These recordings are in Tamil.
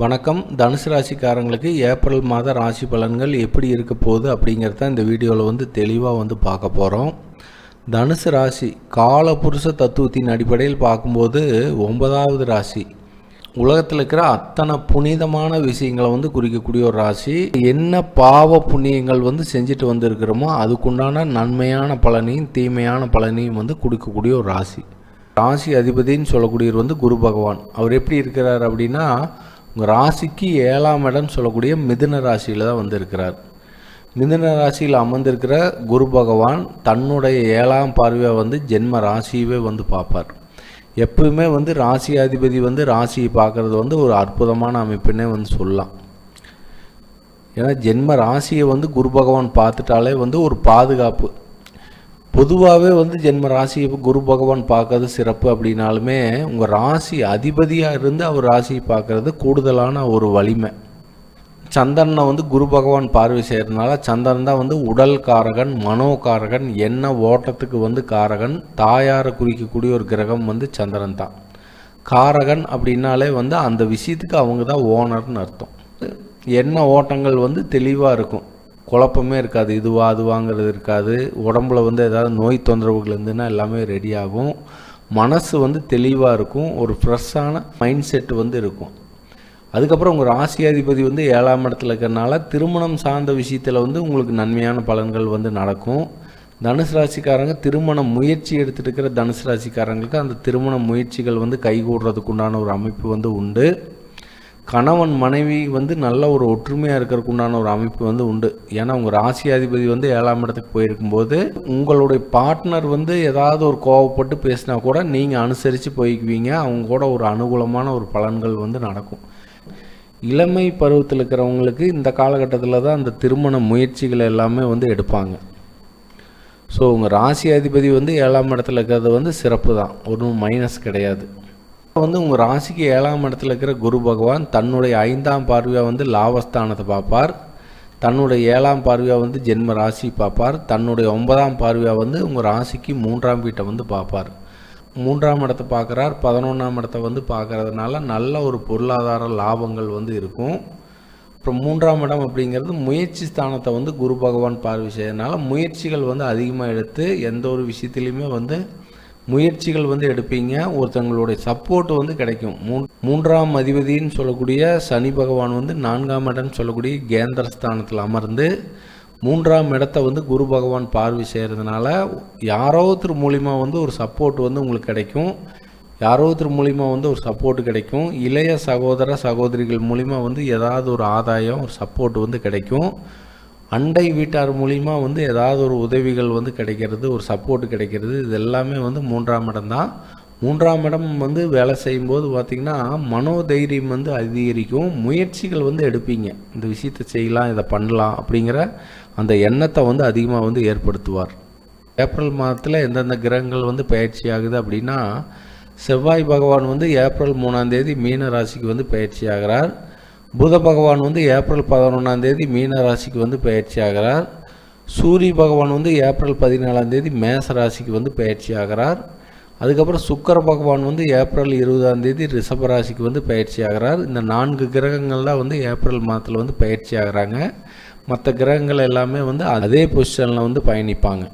வணக்கம். தனுசு ராசிக்காரங்களுக்கு ஏப்ரல் மாத ராசி பலன்கள் எப்படி இருக்க போகுது அப்படிங்கிறத இந்த வீடியோவில் தெளிவாக பார்க்க போகிறோம். தனுசு ராசி காலபுருஷ தத்துவத்தின் அடிப்படையில் பார்க்கும்போது 9வது ராசி. உலகத்தில் இருக்கிற அத்தனை புனிதமான விஷயங்களை குறிக்கக்கூடிய ஒரு ராசி. என்ன பாவ புண்ணியங்கள் செஞ்சுட்டு வந்திருக்கிறோமோ அதுக்குண்டான நன்மையான பலனையும் தீமையான பலனையும் கொடுக்கக்கூடிய ஒரு ராசி. ராசி அதிபதின்னு சொல்லக்கூடியவர் குரு பகவான். அவர் எப்படி இருக்கிறார் அப்படின்னா, உங்கள் ராசிக்கு 7ஆம் இடம்னு சொல்லக்கூடிய மிதுன ராசியில் தான் இருக்கிறார். மிதுன ராசியில் அமர்ந்திருக்கிற குரு பகவான் தன்னுடைய 7ஆம் பார்வையாக ஜென்ம ராசியவே பார்ப்பார். எப்பவுமே ராசி அதிபதி ராசியை பார்க்குறது ஒரு அற்புதமான அமைப்புன்னே சொல்லலாம். ஏன்னா ஜென்ம ராசியை குரு பகவான் பார்த்துட்டாலே ஒரு பாதுகாப்பு. பொதுவாகவே ஜென்ம ராசியை குரு பகவான் பார்க்கறது சிறப்பு அப்படின்னாலுமே உங்கள் ராசி அதிபதியாக இருந்து அவர் ராசியை பார்க்கறது கூடுதலான ஒரு வலிமை. சந்திரனை குரு பகவான் பார்வை செய்கிறதுனால சந்திரன் தான் உடல் காரகன், மனோகாரகன், எண்ண ஓட்டத்துக்கு காரகன். தாயாரை குறிக்கக்கூடிய ஒரு கிரகம் சந்திரன் தான். காரகன் அப்படின்னாலே அந்த விஷயத்துக்கு அவங்க தான் ஓனர்னு அர்த்தம். எண்ண ஓட்டங்கள் தெளிவாக இருக்கும், குழப்பமே இருக்காது, இதுவா அதுவாங்கிறது இருக்காது. உடம்புல ஏதாவது நோய் தொந்தரவுகள் இருந்துன்னா எல்லாமே ரெடி ஆகும். மனசு தெளிவாக இருக்கும், ஒரு ஃப்ரெஷ்ஷான மைண்ட் செட்டு இருக்கும். அதுக்கப்புறம் உங்கள் ராசியாதிபதி 7ஆம் இடத்துல இருக்கிறனால திருமணம் சார்ந்த விஷயத்தில் உங்களுக்கு நன்மையான பலன்கள் நடக்கும். தனுசு ராசிக்காரங்க திருமண முயற்சி எடுத்துகிட்டு இருக்கிற தனுசு ராசிக்காரங்களுக்கு அந்த திருமண முயற்சிகள் கைகூடுறதுக்கு உண்டான ஒரு அமைப்பு உண்டு. கணவன் மனைவி நல்ல ஒரு ஒற்றுமையாக இருக்கிறதுக்கு உண்டான ஒரு அமைப்பு உண்டு. ஏன்னா உங்கள் ராசியாதிபதி 7ஆம் இடத்துக்கு போயிருக்கும்போது உங்களுடைய பார்ட்னர் ஏதாவது ஒரு கோவப்பட்டு பேசினா கூட நீங்கள் அனுசரித்து போய்க்குவீங்க. அவங்க கூட ஒரு அனுகூலமான ஒரு பலன்கள் நடக்கும். இளமை பருவத்தில் இருக்கிறவங்களுக்கு இந்த காலகட்டத்தில் தான் அந்த திருமண முயற்சிகள் எல்லாமே எடுப்பாங்க. ஸோ உங்கள் ராசியாதிபதி 7ஆம் இடத்துல இருக்கிறது சிறப்பு தான், ஒன்றும் மைனஸ் கிடையாது. உங்கள் ராசிக்கு 7ஆம் இடத்துல இருக்கிற குரு பகவான் தன்னுடைய 5ஆம் பார்வையாக லாபஸ்தானத்தை பார்ப்பார். தன்னுடைய 7ஆம் பார்வையாக ஜென்ம ராசி பார்ப்பார். தன்னுடைய 9ஆம் பார்வையாக உங்கள் ராசிக்கு 3ஆம் வீட்டை பார்ப்பார். 3ஆம் இடத்தை பார்க்குறார், 11ஆம் இடத்தை பார்க்கறதுனால நல்ல ஒரு பொருளாதார லாபங்கள் இருக்கும். அப்புறம் 3ஆம் இடம் அப்படிங்கிறது முயற்சி ஸ்தானத்தை குரு பகவான் பார்வை செய்யறதுனால முயற்சிகள் அதிகமாக எடுத்து எந்த ஒரு விஷயத்துலையுமே முயற்சிகள் எடுப்பீங்க. ஒருத்தங்களுடைய சப்போர்ட் கிடைக்கும். 3ஆம் அதிபதினு சொல்லக்கூடிய சனி பகவான் 4ஆம் இடம்னு சொல்லக்கூடிய கேந்திர ஸ்தானத்தில் அமர்ந்து 3ஆம் இடத்தை குரு பகவான் பார்வை செய்கிறதுனால யாரோ ஒருத்தர் மூலிமா ஒரு சப்போர்ட் உங்களுக்கு கிடைக்கும். யாரோ ஒருத்தர் மூலிமா ஒரு சப்போர்ட் கிடைக்கும். இளைய சகோதர சகோதரிகள் மூலிமா ஏதாவது ஒரு ஆதாயம், ஒரு சப்போர்ட் கிடைக்கும். அண்டை வீட்டார் மூலிமா ஏதாவது ஒரு உதவிகள் கிடைக்கிறது, ஒரு சப்போர்ட் கிடைக்கிறது. இது எல்லாமே 3ஆம் இடம் தான். 3ஆம் இடம் வேலை செய்யும்போது பார்த்திங்கன்னா மனோதைரியம் அதிகரிக்கும். முயற்சிகள் எடுப்பீங்க, இந்த விஷயத்தை செய்யலாம், இதை பண்ணலாம் அப்படிங்கிற அந்த எண்ணத்தை அதிகமாக ஏற்படுத்துவார். ஏப்ரல் மாதத்தில் எந்தெந்த கிரகங்கள் பயிற்சி ஆகுது அப்படின்னா, செவ்வாய் பகவான் ஏப்ரல் 3ஆம் தேதி மீன ராசிக்கு பயிற்சி ஆகிறார். புத பகவான் ஏப்ரல் 11ஆம் தேதி மீன ராசிக்கு பயிற்சி ஆகிறார். சூரிய பகவான் ஏப்ரல் 14ஆம் தேதி மேச ராசிக்கு பயிற்சி ஆகிறார். அதுக்கப்புறம் சுக்கிர பகவான் ஏப்ரல் 20ஆம் தேதி ரிஷப ராசிக்கு பயிற்சி ஆகிறார். இந்த 4 கிரகங்கள் தான் ஏப்ரல் மாதத்தில் பயிற்சி ஆகிறாங்க. மற்ற கிரகங்கள் எல்லாமே அதே பொசிஷனில் பயணிப்பாங்க.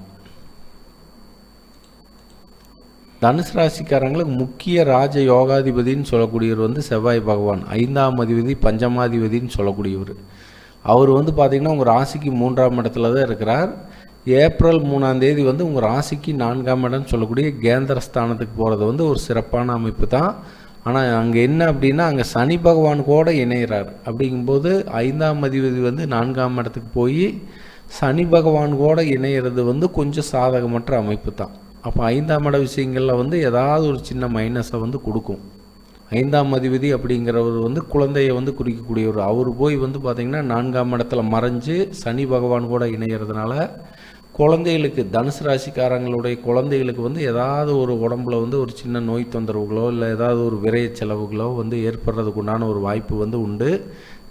தனுசு ராசிக்காரங்களுக்கு முக்கிய ராஜ யோகாதிபதினு சொல்லக்கூடியவர் செவ்வாய் பகவான். 5ஆம் அதிபதி பஞ்சமாதிபதினு சொல்லக்கூடியவர். அவர் பார்த்திங்கன்னா உங்கள் ராசிக்கு 3ஆம் இடத்துல தான் இருக்கிறார். ஏப்ரல் 3ஆம் தேதி உங்கள் ராசிக்கு 4ஆம் இடம்னு சொல்லக்கூடிய கேந்திர ஸ்தானத்துக்கு போகிறது ஒரு சிறப்பான அமைப்பு தான். ஆனால் அங்கே என்ன அப்படின்னா, அங்கே சனி பகவான் கூட இணைகிறார். அப்படிங்கும்போது 5ஆம் அதிபதி 4ஆம் இடத்துக்கு போய் சனி பகவான் கூட இணைகிறது கொஞ்சம் சாதகமற்ற அமைப்பு தான். அப்போ 5ஆம் இட விஷயங்களில் ஏதாவது ஒரு சின்ன மைனஸை கொடுக்கும். 5ஆம் அதிபதி அப்படிங்கிறவர் குழந்தையை குறிக்கக்கூடியவர். அவர் போய் பார்த்திங்கன்னா 4ஆம் இடத்துல மறைஞ்சு சனி பகவான் கூட இணைகிறதுனால குழந்தைகளுக்கு, தனுசு ராசிக்காரங்களுடைய குழந்தைகளுக்கு ஏதாவது ஒரு உடம்புல ஒரு சின்ன நோய் தொந்தரவுகளோ இல்லை ஏதாவது ஒரு விரைய செலவுகளோ ஏற்படுறதுக்கு உண்டான ஒரு வாய்ப்பு உண்டு.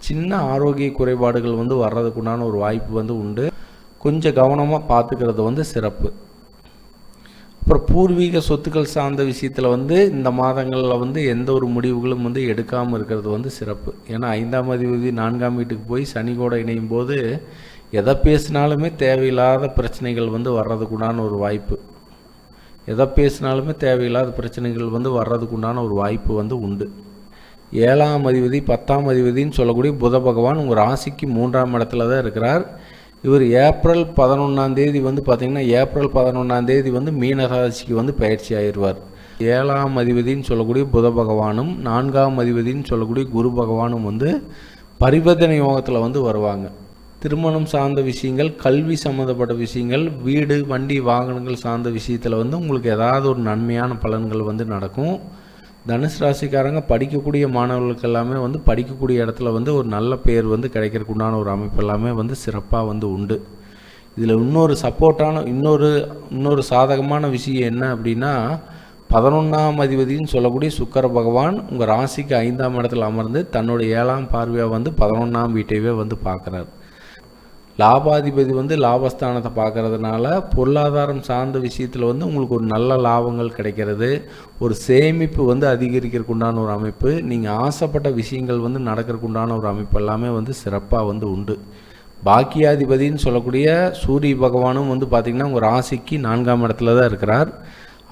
சின்ன ஆரோக்கிய குறைபாடுகள் வர்றதுக்கு உண்டான ஒரு வாய்ப்பு உண்டு. கொஞ்சம் கவனமாக பார்த்துக்கிறது சிறப்பு. அப்புறம் பூர்வீக சொத்துக்கள் சார்ந்த விஷயத்தில் வந்து இந்த மாதங்களில் வந்து எந்த ஒரு முடிவுகளும் வந்து எடுக்காமல் இருக்கிறது வந்து சிறப்பு. ஏன்னா 5ஆம் அதிபதி 4ஆம் வீட்டுக்கு போய் சனி கூட இணையும் போது எதை பேசினாலுமே தேவையில்லாத பிரச்சனைகள் வந்து வர்றதுக்குண்டான ஒரு வாய்ப்பு, எதை பேசினாலுமே தேவையில்லாத பிரச்சனைகள் வந்து வர்றதுக்குண்டான ஒரு வாய்ப்பு வந்து உண்டு. 7ஆம் அதிபதி 10ஆம் அதிபதினு சொல்லக்கூடிய புத பகவான் உங்கள் ராசிக்கு 3ஆம் இடத்துல தான் இருக்கிறார். இவர் ஏப்ரல் 11ஆம் தேதி வந்து பார்த்திங்கன்னா ஏப்ரல் 11ஆம் தேதி வந்து மீன ராசிக்கு வந்து பயிற்சி ஆயிடுவார். 7ஆம் அதிபதினு சொல்லக்கூடிய புத பகவானும் 4ஆம் அதிபதினு சொல்லக்கூடிய குரு பகவானும் வந்து பரிவர்த்தனை யோகத்தில் வந்து வருவாங்க. திருமணம் சார்ந்த விஷயங்கள், கல்வி சம்மந்தப்பட்ட விஷயங்கள், வீடு வண்டி வாகனங்கள் சார்ந்த விஷயத்தில் வந்து உங்களுக்கு ஏதாவது ஒரு நன்மையான பலன்கள் வந்து நடக்கும். தனுசு ராசிக்காரங்க படிக்கக்கூடிய மாணவர்களுக்கு எல்லாமே வந்து படிக்கக்கூடிய இடத்துல வந்து ஒரு நல்ல பேர் வந்து கிடைக்கிறதுக்கு உண்டான ஒரு அமைப்பு எல்லாமே வந்து சிறப்பாக வந்து உண்டு. இதில் இன்னொரு சப்போர்ட்டான இன்னொரு சாதகமான விஷயம் என்ன அப்படின்னா 11ஆம் அதிபதினு சொல்லக்கூடிய சுக்கிர பகவான் உங்கள் ராசிக்கு 5ஆம் இடத்துல அமர்ந்து தன்னுடைய 7ஆம் பார்வையாக வந்து 11ஆம் வீட்டையே வந்து பார்க்குறார். லாபாதிபதி வந்து லாபஸ்தானத்தை பார்க்கறதுனால பொருளாதாரம் சார்ந்த விஷயத்தில் வந்து உங்களுக்கு ஒரு நல்ல லாபங்கள் கிடைக்கிறது, ஒரு சேமிப்பு வந்து அதிகரிக்கிறதுக்கு உண்டான ஒரு அமைப்பு, நீங்கள் ஆசைப்பட்ட விஷயங்கள் வந்து நடக்கிறதுக்கு உண்டான ஒரு அமைப்பு எல்லாமே வந்து சிறப்பாக வந்து உண்டு. பாக்கியாதிபதினு சொல்லக்கூடிய சூரிய பகவானும் வந்து பார்த்திங்கன்னா உங்கள் ராசிக்கு 4ஆம் இடத்துல தான் இருக்கிறார்.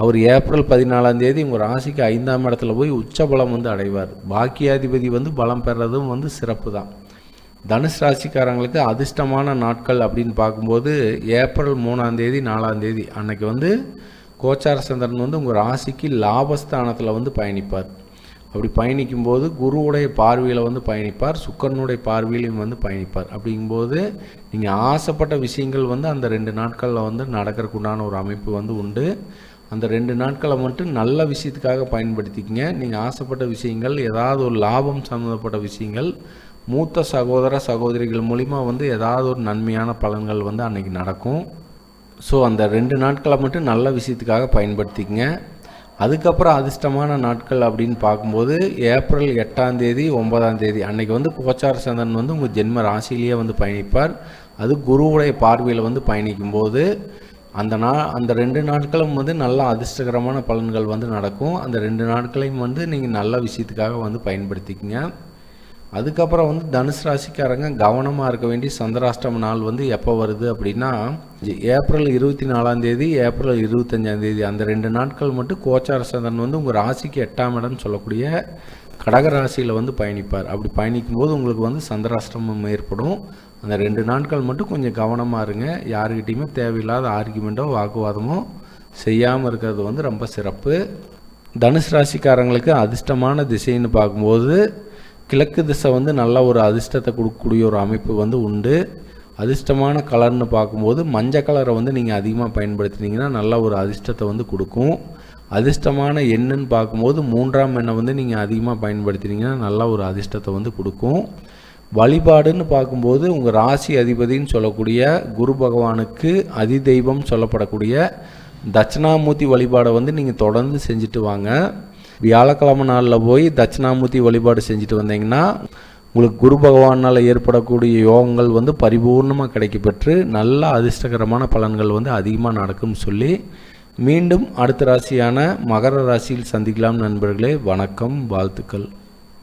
அவர் ஏப்ரல் 14ஆம் தேதி உங்கள் ராசிக்கு 5ஆம் இடத்துல போய் உச்சபலம் வந்து அடைவார். பாக்கியாதிபதி வந்து பலம் பெறதும் வந்து சிறப்பு தான். தனுசு ராசிக்காரங்களுக்கு அதிர்ஷ்டமான நாட்கள் அப்படின்னு பார்க்கும்போது ஏப்ரல் 3ஆம் தேதி 4ஆம் தேதி அன்னைக்கு வந்து கோச்சார சந்திரன் வந்து உங்கள் ராசிக்கு லாபஸ்தானத்தில் வந்து பயணிப்பார். அப்படி பயணிக்கும்போது குருவுடைய பார்வையில் வந்து பயணிப்பார், சுக்கிரனுடைய பார்வையிலையும் வந்து பயணிப்பார். அப்படிங்கும்போது நீங்கள் ஆசைப்பட்ட விஷயங்கள் வந்து அந்த 2 நாட்களில் வந்து நடக்கிறதுக்கு உண்டான ஒரு அமைப்பு வந்து உண்டு. அந்த 2 நாட்களை மட்டும் நல்ல விஷயத்துக்காக பயன்படுத்திக்கங்க. நீங்கள் ஆசைப்பட்ட விஷயங்கள், ஏதாவது ஒரு லாபம் சம்மந்தப்பட்ட விஷயங்கள், மூத்த சகோதர சகோதரிகள் மூலிமா வந்து ஏதாவது ஒரு நன்மையான பலன்கள் வந்து அன்றைக்கி நடக்கும். ஸோ அந்த 2 நாட்களை மட்டும் நல்ல விஷயத்துக்காக பயன்படுத்திக்கங்க. அதுக்கப்புறம் அதிர்ஷ்டமான நாட்கள் அப்படின்னு பார்க்கும்போது ஏப்ரல் 8ஆம் தேதி 9ஆம் தேதி அன்றைக்கி வந்து கோச்சார சந்திரன் வந்து உங்கள் ஜென்ம ராசியிலேயே வந்து பயணிப்பார். அது குருவுடைய பார்வையில் வந்து பயணிக்கும்போது அந்த 2 நாட்களும் வந்து நல்ல அதிர்ஷ்டகரமான பலன்கள் வந்து நடக்கும். அந்த 2 நாட்களையும் வந்து நீங்கள் நல்ல விஷயத்துக்காக வந்து பயன்படுத்திக்கங்க. அதுக்கப்புறம் வந்து தனுசு ராசிக்காரங்க கவனமாக இருக்க வேண்டிய சந்திராஷ்டம நாள் வந்து எப்போ வருது அப்படின்னா ஏப்ரல் 24ஆம் தேதி ஏப்ரல் 25ஆம் தேதி அந்த 2 நாட்கள் மட்டும் கோச்சார சந்திரன் வந்து உங்கள் ராசிக்கு 8ஆம் இடம் சொல்லக்கூடிய கடக ராசியில் வந்து பயணிப்பார். அப்படி பயணிக்கும்போது உங்களுக்கு வந்து சந்திராஷ்டமம் ஏற்படும். அந்த 2 நாட்கள் மட்டும் கொஞ்சம் கவனமாக இருங்க. யாருக்கிட்டையுமே தேவையில்லாத ஆர்கியூமெண்ட்டோ வாக்குவாதமோ செய்யாமல் இருக்கிறது வந்து ரொம்ப சிறப்பு. தனுசு ராசிக்காரங்களுக்கு அதிர்ஷ்டமான திசைன்னு பார்க்கும்போது கிழக்கு திசை வந்து நல்ல ஒரு அதிர்ஷ்டத்தை கொடுக்கக்கூடிய ஒரு அமைப்பு வந்து உண்டு. அதிர்ஷ்டமான கலர்னு பார்க்கும்போது மஞ்சள் கலரை வந்து நீங்கள் அதிகமாக பயன்படுத்தினீங்கன்னா நல்ல ஒரு அதிர்ஷ்டத்தை வந்து கொடுக்கும். அதிர்ஷ்டமான எண்ணுன்னு பார்க்கும்போது 3ஆம் எண்ணை வந்து நீங்கள் அதிகமாக பயன்படுத்தினீங்கன்னா நல்ல ஒரு அதிர்ஷ்டத்தை வந்து கொடுக்கும். வழிபாடுன்னு பார்க்கும்போது உங்கள் ராசி அதிபதின்னு சொல்லக்கூடிய குரு பகவானுக்கு அதிதெய்வம் சொல்லப்படக்கூடிய தட்சிணாமூர்த்தி வழிபாடை வந்து நீங்கள் தொடர்ந்து செஞ்சுட்டு வாங்க. வியாழக்கிழமை நாளில் போய் தட்சிணாமூர்த்தி வழிபாடு செஞ்சுட்டு வந்தீங்கன்னா உங்களுக்கு குரு பகவானால் ஏற்படக்கூடிய யோகங்கள் வந்து பரிபூர்ணமாக கிடைக்கப்பெற்று நல்ல அதிர்ஷ்டகரமான பலன்கள் வந்து அதிகமாக நடக்கும்னு சொல்லி மீண்டும் அடுத்த ராசியான மகர ராசியில் சந்திக்கலாம் நண்பர்களே. வணக்கம், வாழ்த்துக்கள்.